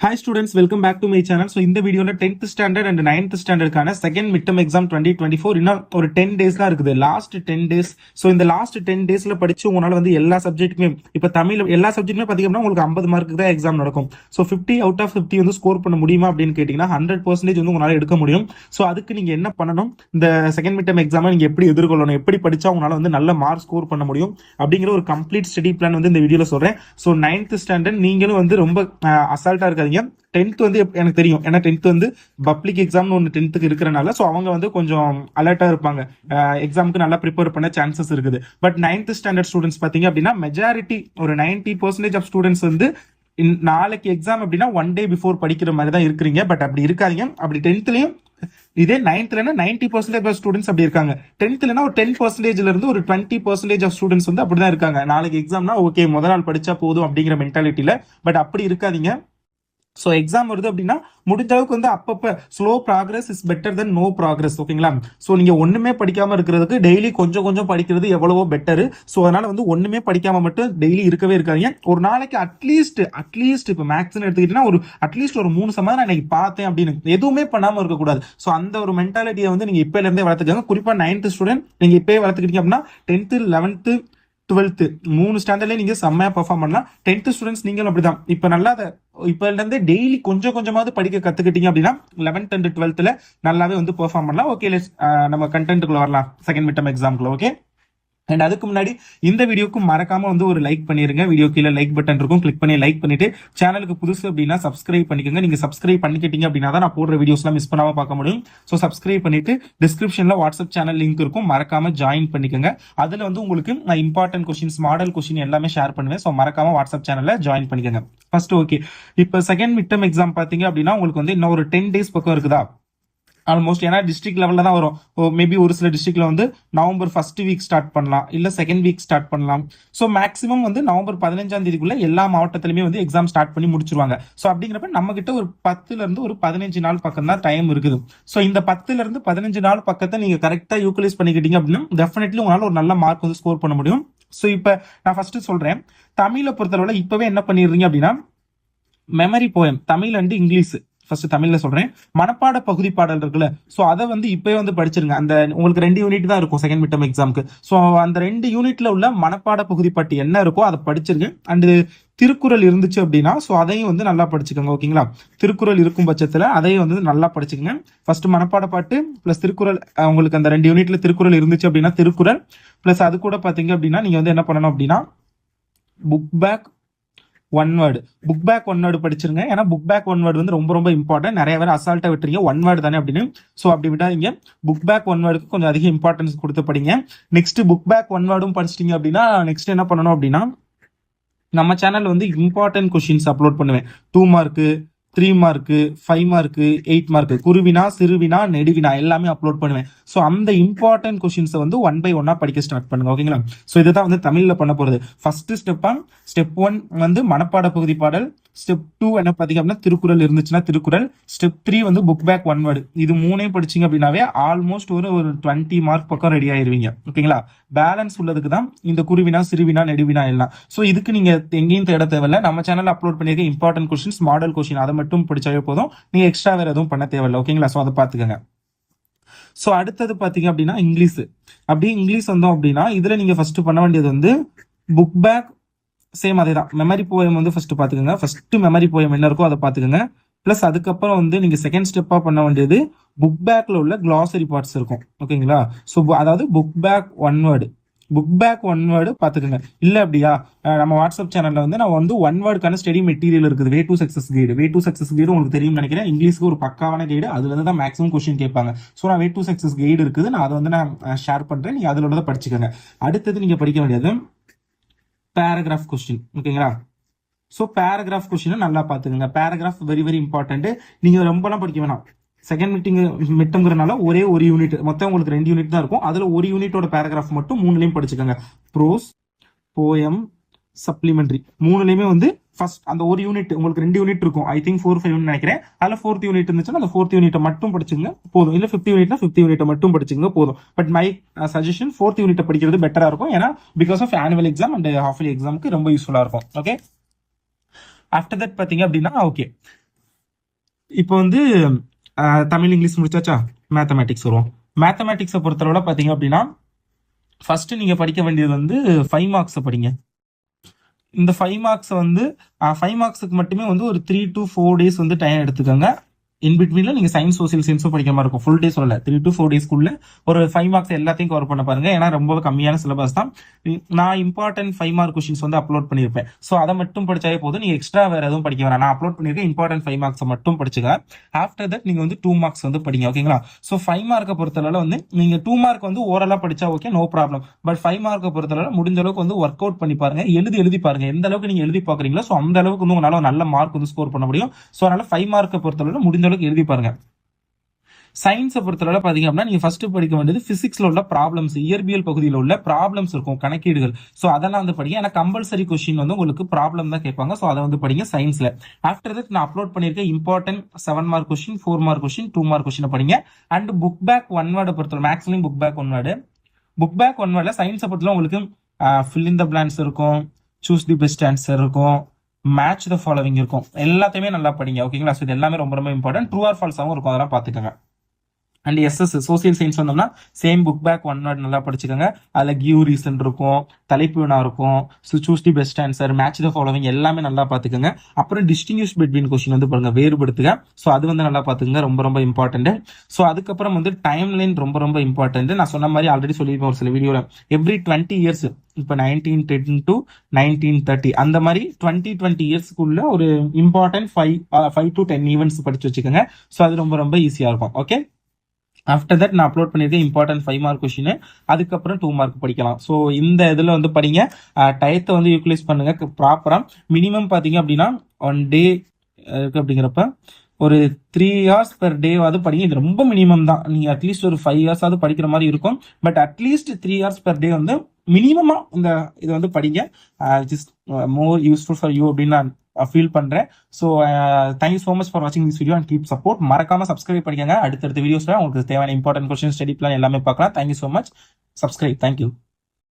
Hi students, welcome back to my channel. So இந்த வீடியோல 10th standard and 9th standardக்கான second midterm exam 2024 இன்னும் ஒரு 10 days தான் இருக்குது. Last 10 days. ஸோ இந்த லாஸ்ட் 10 daysல படிச்சு உங்களால வந்து எல்லா சப்ஜெக்ட்டுமே இப்போ தமிழ் எல்லா சப்ஜெக்ட்டுமே பார்த்தீங்கன்னா உங்களுக்கு 50 மார்க்கு தான் எக்ஸாம் நடக்கும். ஸோ 50 அவுட் ஆஃப் 50 வந்து ஸ்கோர் பண்ண முடியுமா அப்படின்னு கேட்டீங்கன்னா 100% வந்து உங்களால எடுக்க முடியும். ஸோ அதுக்கு நீங்க என்ன பண்ணணும், இந்த செகண்ட் midterm எக்ஸாமை நீங்க எப்படி எதிர்கொள்ளணும், எப்படி படிச்சா உங்களால வந்து நல்ல மார்க் ஸ்கோர் பண்ண முடியும் அப்படிங்கிற ஒரு கம்ப்ளீட் ஸ்டடி பிளான் வந்து இந்த வீடியோல சொல்றேன். ஸோ 9th standard நீங்களும் வந்து ரொம்ப அசால்ட்டா இருக்காதீங்க. 10th வந்து எனக்கு தெரியும், ஏன்னா 10th வந்து பப்ளிக் எக்ஸாம்னு ஒன்று 10th இருக்கிறனால ஸோ அவங்க வந்து கொஞ்சம் அலர்ட்டா இருப்பாங்க, எக்ஸாமுக்கு நல்லா ப்ரிப்பேர் பண்ண சான்சஸ் இருக்குது. பட் 9th ஸ்டாண்டர்ட் ஸ்டூடெண்ட்ஸ் பார்த்தீங்க அப்படின்னா மெஜாரிட்டி ஒரு 90% ஆஃப் ஸ்டூடெண்ட்ஸ் வந்து நாளைக்கு எக்ஸாம் அப்படின்னா 1 day பிஃபோர் படிக்கிற மாதிரி தான் இருக்கிறீங்க. பட் அப்படி இருக்காதீங்க. அப்படி 10thலயும் இதே 9thலனா 90% ஆஃப் ஸ்டூடெண்ட்ஸ் அப்படி இருக்காங்க. 10thலனா ஒரு 10%ல இருந்து ஒரு 20% ஆஃப் ஸ்டூடெண்ட்ஸ் வந்து அப்படிதான் இருக்காங்க. நாளைக்கு எக்ஸாம்னா ஓகே முதல் நாள் படிச்சா போதும் அப்படிங்கிற மென்டாலிட்டியில. பட் அப்படி இருக்காதீங்க. ஸோ எக்ஸாம் வருது அப்படின்னா முடிஞ்ச அளவுக்கு வந்து அப்பப்போ slow progress is better than no progress. ஓகேங்களா? ஸோ நீங்கள் ஒன்றுமே படிக்காமல் இருக்கிறதுக்கு டெய்லி கொஞ்சம் கொஞ்சம் படிக்கிறது எவ்வளவோ பெட்டரு. ஸோ அதனால வந்து ஒன்றுமே படிக்காமல் மட்டும் டெய்லி இருக்கவே இருக்காங்க. ஒரு நாளைக்கு அட்லீஸ்ட் இப்போ மேக்ஸ்ன்னு எடுத்துக்கிட்டீங்கன்னா ஒரு அட்லீஸ்ட் ஒரு 3 சமயம் நான் இன்னைக்கு பார்த்தேன் அப்படின்னு எதுவுமே பண்ணாமல் இருக்கக்கூடாது. ஸோ அந்த ஒரு மென்டாலிட்டியை வந்து நீங்கள் இப்போலேருந்தே வளர்த்துக்காங்க. குறிப்பாக 9th ஸ்டூடெண்ட் நீங்கள் இப்போயே வளர்த்துக்கிட்டீங்க அப்படின்னா 10th 11th 12th 3 ஸ்டாண்டர்ட்லேயே நீங்க செம்மையா பெர்ஃபார்ம் பண்ணலாம். 10th ஸ்டூடெண்ட்ஸ் நீங்களும் அப்படிதான். இப்போ நல்லா இப்போ இருந்து டெய்லி கொஞ்சம் கொஞ்சமாவது படிக்க கத்துக்கிட்டீங்க அப்படின்னா 11th and 12thல நல்லாவே வந்து பெர்ஃபார்ம் பண்ணலாம். ஓகே, நம்ம கண்டென்ட்டுக்குள்ள வரலாம், செகண்ட் மிட்டம் எக்ஸாம்க்குள்ள. ஓகே, அண்ட் அதுக்கு முன்னாடி இந்த வீடியோக்கு மறக்காம வந்து ஒரு லைக் பண்ணிருங்க. வீடியோ கீழே லைக் பட்டன் இருக்கும், கிளிக் பண்ணி லைக் பண்ணிட்டு சேனலுக்கு புதுசு அப்படின்னா சப்ஸ்கிரைப் பண்ணிக்கோங்க. நீங்க சப்ஸ்கிரைப் பண்ணிக்கிட்டீங்க அப்படின்னா தான் நான் போடுற வீடியோஸ்லாம் மிஸ் பண்ணாம பார்க்க முடியும். ஸோ சப்ஸ்கிரைப் பண்ணிட்டு டிஸ்கிரிப்ஷன்ல வாட்ஸ்அப் சேனல் லிங்க் இருக்கும், மறக்காம ஜாயின் பண்ணிக்கோங்க. அதுல வந்து உங்களுக்கு நான் இம்பார்ட்டன்ட் கொஸ்டின்ஸ், மாடல் கொஸ்டின் எல்லாமே ஷேர் பண்ணுவேன். ஸோ மறக்காம வாட்ஸ்அப் சேனல்ல ஜாயின் பண்ணிக்கோங்க. ஃபர்ஸ்ட் ஓகே, இப்போ செகண்ட் மிட்டம் எக்ஸாம் பாத்தீங்க அப்படின்னா உங்களுக்கு வந்து இன்னும் ஒரு 10 days பக்கம் இருக்குதா ஆல்மோஸ்ட். ஏன்னா டிஸ்ட்ரிக்ட் லெவலில் தான் வரும். மேபி ஒரு சில டிஸ்ட்ரிக்ட்ல வந்து நவம்பர் ஃபர்ஸ்ட் வீக் ஸ்டார்ட் பண்ணலாம், இல்லை செகண்ட் வீக் ஸ்டார்ட் பண்ணலாம். ஸோ மேக்ஸிமம் வந்து நவம்பர் 15ஆம் தேதிக்குள்ள எல்லா மாவட்டத்திலுமே வந்து எக்ஸாம் ஸ்டார்ட் பண்ணி முடிச்சிருவாங்க. ஸோ அப்படிங்கிறப்ப நம்ம கிட்ட ஒரு 10ல இருந்து ஒரு 15 நாள் பக்கம் தான் டைம் இருக்குது. ஸோ இந்த 10ல இருந்து 15 நாள் பக்கத்தை நீங்க கரெக்டா யூட்டிலைஸ் பண்ணிக்கிட்டீங்க அப்படின்னா டெஃபினெட்லி உங்களால ஒரு நல்ல மார்க் வந்து ஸ்கோர் பண்ண முடியும். ஸோ இப்போ நான் ஃபர்ஸ்ட் சொல்றேன், தமிழை பொறுத்தளவுல இப்பவே என்ன பண்ணிடுறீங்க அப்படின்னா memory poem Tamil and English. First தமிழ்ல சொல்றேன், மனப்பாட பகுதி பாடல் இருக்குல்ல, ஸோ அதை வந்து இப்பவே வந்து படிச்சிருங்க. அந்த உங்களுக்கு 2 யூனிட் தான் இருக்கும் செகண்ட் மிட்டம் எக்ஸாமுக்கு. ஸோ அந்த 2 யூனிட்ல உள்ள மனப்பாட பகுதி பாட்டு என்ன இருக்கோ அதை படிச்சிருங்க. அண்ட் திருக்குறள் இருந்துச்சு அப்படின்னா ஸோ அதையும் வந்து நல்லா படிச்சுக்கோங்க. ஓகேங்களா? திருக்குறள் இருக்கும் பட்சத்தில் அதையும் வந்து நல்லா படிச்சுக்கோங்க. ஃபர்ஸ்ட் மனப்பாட பாட்டு பிளஸ் திருக்குறள். உங்களுக்கு அந்த 2 யூனிட்ல திருக்குறள் இருந்துச்சு அப்படின்னா திருக்குறள் பிளஸ் அது கூட பாத்தீங்க அப்படின்னா நீங்க வந்து என்ன பண்ணணும் அப்படின்னா புக் பேக் ஒன் வேர்டு படிச்சிருங்க. ஏன்னா புக் பேக் ஒன் வேர்டு வந்து ரொம்ப ரொம்ப இம்பார்ட்டன்ட். நிறைய பேர் அசால்ட்டா விட்டுறீங்க, ஒன் வேர்டு தானே அப்படின்னு. ஸோ அப்படி விடாதீங்க, புக் பேக் ஒன் வேர்டுக்கு கொஞ்சம் அதிக இம்பார்ட்டன்ஸ் கொடுத்து படிங்க. நெக்ஸ்ட் புக் பேக் ஒன் வேர்டும் படிச்சிட்டீங்க அப்படின்னா நெக்ஸ்ட் என்ன பண்ணணும் அப்படின்னா நம்ம சேனல் வந்து இம்பார்ட்டன்ட் கொஸ்டின்ஸ் அப்லோட் பண்ணுவேன். 2 மார்க்கு, 3 மார்க்கு, 5 மார்க்கு, 8 மார்க்கு, குருவினா சிறுவினா நெடுவினா எல்லாமே அப்லோட் பண்ணுவேன். ஸோ அந்த இம்பார்ட்டன்ட் கொஸ்டின்ஸை வந்து 1 by 1 படிக்க ஸ்டார்ட் பண்ணுங்க. ஓகேங்களா? ஸோ இதுதான் வந்து தமிழ்ல பண்ண போறது. ஃபர்ஸ்ட் ஸ்டெப் 1 வந்து மனப்பாட பகுதி பாடல். ஸ்டெப் 2 என்ன பாத்தீங்க அப்படின்னா திருக்குறள் இருந்துச்சுன்னா திருக்குறள். ஸ்டெப் 3 வந்து புக் பேக் ஒன் வேர்டு. இது 3 படிச்சீங்க அப்படின்னாவே ஆல்மோஸ்ட் ஒரு 20 மார்க் பக்கம் ரெடி ஆயிருவீங்க. ஓகேங்களா? பேலன்ஸ் உள்ளதுக்கு தான் இந்த குருவினா சிறுவினா நெடுவினா எல்லாம். ஸோ இதுக்கு நீங்க எங்கேயும் தேட தேவையில்ல, நம்ம சேனல் அப்லோட் பண்ணியிருக்க இம்பார்ட்டன்ட் கொஸ்டின்ஸ், மாடல் கொஸ்டின் அதை மட்டும் படிச்சாவே போதும். நீங்க எக்ஸ்ட்ரா வேற எதுவும் பண்ண தேவையில்லை. ஓகேங்களா? ஸோ அதை பாத்துக்கோங்க. ஸோ அடுத்தது பாத்தீங்க அப்படின்னா இங்கிலீஷ். அப்படியே இங்கிலீஷ் வந்தோம் அப்படின்னா இதுல நீங்க ஃபர்ஸ்ட் பண்ண வேண்டியது வந்து புக் பேக் சேம் அதே தான். மெமரி போயம் வந்து ஃபர்ஸ்ட் பாத்துக்கோங்க. ஃபர்ஸ்ட் மெமரி போயம் என்ன இருக்கோ அதை பாத்துக்கோங்க. பிளஸ் அதுக்கப்புறம் வந்து நீங்க செகண்ட் ஸ்டெப்பா பண்ண வேண்டியது புக் பேக்ல உள்ள கிளாசரி பார்ட்ஸ் இருக்கும். ஓகேங்களா? ஸோ அதாவது புக் பேக் ஒன் வேர்டு பாத்துக்கோங்க. இல்ல அப்படியா, நம்ம வாட்ஸ்அப் சேனல்ல வந்து நான் வந்து 1 வேர்டுக்கான ஸ்டடி மெட்டீரியல் இருக்குது, வே டு சக்சஸ் கைடு உங்களுக்கு தெரியும் நினைக்கிறேன். இங்கிலீஷ்க்கு ஒரு பக்காவான கைடு, அதுல இருந்து தான் மேக்ஸிமம் கொஸ்டின் கேட்பாங்க. ஸோ நான் வே டு சக்சஸ் கைடு இருக்குது, நான் அதை வந்து நான் ஷேர் பண்றேன், நீங்க அதுல உள்ளதை படிச்சுக்கோங்க. அடுத்தது நீங்க படிக்க வேண்டியது பேராகிராஃப் கொஸ்டின். ஓகேங்களா? ஸோ பேராகிராஃப் கொஸ்டின் நல்லா பாத்துக்கோங்க. Paragraph very very important. நீங்க ரொம்பலாம் படிக்க வேணாம். செகண்ட் மிட்டம்ங்கிறனால ஒரே ஒரு யூனிட், மொத்தம் உங்களுக்கு 2 யூனிட் தான் இருக்கும். அதுல ஒரு யூனிட்டோட பேராகிராஃப் மட்டும் 3லயும் படிச்சுக்கோங்க. ப்ரோஸ், போயம், சப்ளிமெண்டரி 3லயுமே வந்து ஃபர்ஸ்ட் அந்த ஒரு யூனிட் உங்களுக்கு 2 யூனிட் இருக்கும். ஐ திங்க் 4, 5 நினைக்கிறேன். அதுல 4th யூனிட் இருந்துச்சுன்னா அந்த 4th யூனிட்டை மட்டும் படிச்சுங்க போதும். இல்ல 5th யூனிட்னா 5th யூனிட்டை மட்டும் படிச்சுங்க போதும். பட் மை சஜஷன் 4th யூனிட்டை படிக்கிறது பெட்டரா இருக்கும். ஏன்னா because of annual exam and half yearly எக்ஸாமுக்கு ரொம்ப யூஸ்ஃபுல்லா இருக்கும். ஓகே, ஆஃப்டர் தட் பாத்தீங்க அப்படின்னா ஓகே இப்போ வந்து தமிழ் இங்கிலீஷ் முடிச்சாச்சா, மேத்தமேட்டிக்ஸ் வருவோம். மேத்தமேட்டிக்ஸை பொறுத்தளவுல பார்த்தீங்க அப்படின்னா ஃபர்ஸ்ட் நீங்க படிக்க வேண்டியது வந்து 5 மார்க்ஸ் படிங்க. இந்த 5 மார்க்ஸ் வந்து 5 மார்க்ஸுக்கு மட்டுமே வந்து ஒரு 3 to 4 டேஸ் வந்து டைம் எடுத்துக்கோங்க. இன் பிட்வீன்ல நீங்க சயின்ஸ் சோசியல் சயின்ஸும் படிக்கிற மாதிரி இருக்கும். ஃபுல் டே சொல்லல, 3 to 4 டேஸ்க்குள்ள ஒரு 5 மார்க்ஸ் எல்லாத்தையும் கவர் பண்ண பாருங்க. ஏன்னா ரொம்ப கம்மியான சிலபஸ் தான். நான் இம்பார்ட்டன்ட் 5 மார்க் கொஸ்டின்ஸ் வந்து அப்லோட் பண்ணியிருப்பேன். ஸோ அதை மட்டும் படிச்சாலே போதும், நீங்க எக்ஸ்ட்ரா வேற எதுவும் படிக்க வேணாம். நான் அப்லோட் பண்ணியிருக்கேன், இம்பார்ட்டன்ட் 5 மார்க்ஸ் மட்டும் படிச்சுங்க. ஆஃப்டர் தட் நீங்க வந்து 2 மார்க்ஸ் வந்து படிங்க. ஓகேங்களா? ஸோ 5 மார்க்கை பொறுத்தளவு வந்து நீங்க 2 மார்க் வந்து ஓரளவு படிச்சா ஓகே, நோ ப்ராப்ளம். பட் 5 மார்க்கை பொறுத்தளவு முடிஞ்ச அளவுக்கு வந்து ஒர்க் அவுட் பண்ணி பாருங்க, எழுதி பாருங்க. எந்த அளவுக்கு நீங்க எழுதி பாக்குறீங்களோ ஸோ அந்த அளவுக்கு வந்து உங்களால நல்ல மார்க் வந்து ஸ்கோர் பண்ண முடியும். ஸோ அதனால 5 மார்க்கை பொறுத்தளவு முடிஞ்ச அளவுக்கு எழுதி பாருங்க. சயின்ஸை பொறுத்தவரை பாத்தீங்க அப்படின்னா நீங்க ஃபர்ஸ்ட் படிக்க வேண்டியது பிசிக்ஸ்ல உள்ள ப்ராப்ளம்ஸ், இயற்பியல் பகுதியில் உள்ள ப்ராப்ளம்ஸ் இருக்கும், கணக்கீடுகள். ஸோ அதெல்லாம் வந்து படிங்க. ஏன்னா கம்பல்சரி கொஸ்டின் வந்து உங்களுக்கு ப்ராப்ளம் தான் கேட்பாங்க. ஸோ அதை வந்து படிங்க சயின்ஸ்ல. ஆஃப்டர் தட் நான் அப்லோட் பண்ணியிருக்கேன் important 7 mark question, 4 mark question, 2 mark question படிங்க. அண்ட் புக் பேக் ஒன் வேர்டை பொறுத்தவரை மேக்ஸ்லையும் book back one word. Book back one வேர்டில் சயின்ஸை பொறுத்தவரை உங்களுக்கு ஃபில் இன் த பிளான்ஸ் இருக்கும், சூஸ் தி பெஸ்ட் ஆன்சர் இருக்கும், மேட்ச் த ஃபாலோவிங் இருக்கும். எல்லாத்தையுமே நல்லா படிங்க. ஓகேங்களா? ஸோ இது எல்லாமே ரொம்ப ரொம்ப இம்பார்ட்டன்ட். ட்ரூ ஆர் ஃபால்ஸாகவும் இருக்கும், அதெல்லாம் பார்த்துக்கோங்க. அண்ட் எஸ்எஸ் சோசியல் சயின்ஸ் வந்தோம்னா same book back one word நல்லா படிச்சுக்கோங்க. அதில் கிவ் ரீசன் இருக்கும், தலைப்பு வினா இருக்கும், so choose the best answer, match the following எல்லாமே நல்லா பார்த்துக்கோங்க. அப்புறம் டிஸ்டிங்யூஷ் பிட்வீன் கொஸ்டின் வந்து பாருங்க, வேறுபடுத்துக. ஸோ அது வந்து நல்லா பார்த்துக்கோங்க, ரொம்ப ரொம்ப இம்பார்ட்டன்ட். ஸோ அதுக்கப்புறம் வந்து டைம் லைன் ரொம்ப ரொம்ப இம்பார்ட்டன்ட். நான் சொன்ன மாதிரி ஆல்ரெடி சொல்லியிருப்பேன் ஒரு சில வீடியோவில், எவ்ரி 20 இயர்ஸ், இப்போ 1910 to 1930 அந்த மாதிரி 20 இயர்ஸ்க்குள்ள ஒரு இம்பார்ட்டன்ட் 5 to 10 ஈவெண்ட்ஸ் படிச்சு வச்சுக்கோங்க. ஸோ அது ரொம்ப ரொம்ப ஈஸியாக இருக்கும். ஓகே, ஆஃப்டர் தட் நான் அப்லோட் பண்ணியிருக்கேன் இம்பார்ட்டன்ட் 5 மார்க் கொஸ்டின், அதுக்கப்புறம் 2 மார்க் படிக்கலாம். ஸோ இந்த இதில் வந்து படிங்க. டயத்தை வந்து யூட்டிலைஸ் பண்ணுங்க ப்ராப்பரா. மினிமம் பார்த்தீங்க அப்படின்னா 1 டே இருக்கு அப்படிங்கிறப்ப ஒரு 3 hours பெர் டேவாவது படிங்க. இது ரொம்ப மினிமம் தான். நீங்க அட்லீஸ்ட் ஒரு 5 hours ஆவது படிக்கிற மாதிரி இருக்கும். But at least 3 hours per day வந்து மினிமமா இந்த இதை வந்து படிங்க. Just more useful for you அப்படின்னு நான் ஃபீல் பண்றேன். So thank you so much for வாட்சிங் this video and keep support. மறக்காம சப்ஸ்கிரைப் பண்ணிக்கங்க. அடுத்தடுத்த வீடியோஸ்ல உங்களுக்கு தேவையான இம்பார்ட்டன்ட் கொஸ்டின், ஸ்டடி பிளான் எல்லாமே பார்க்கலாம். Thank you so much. Subscribe. Thank you.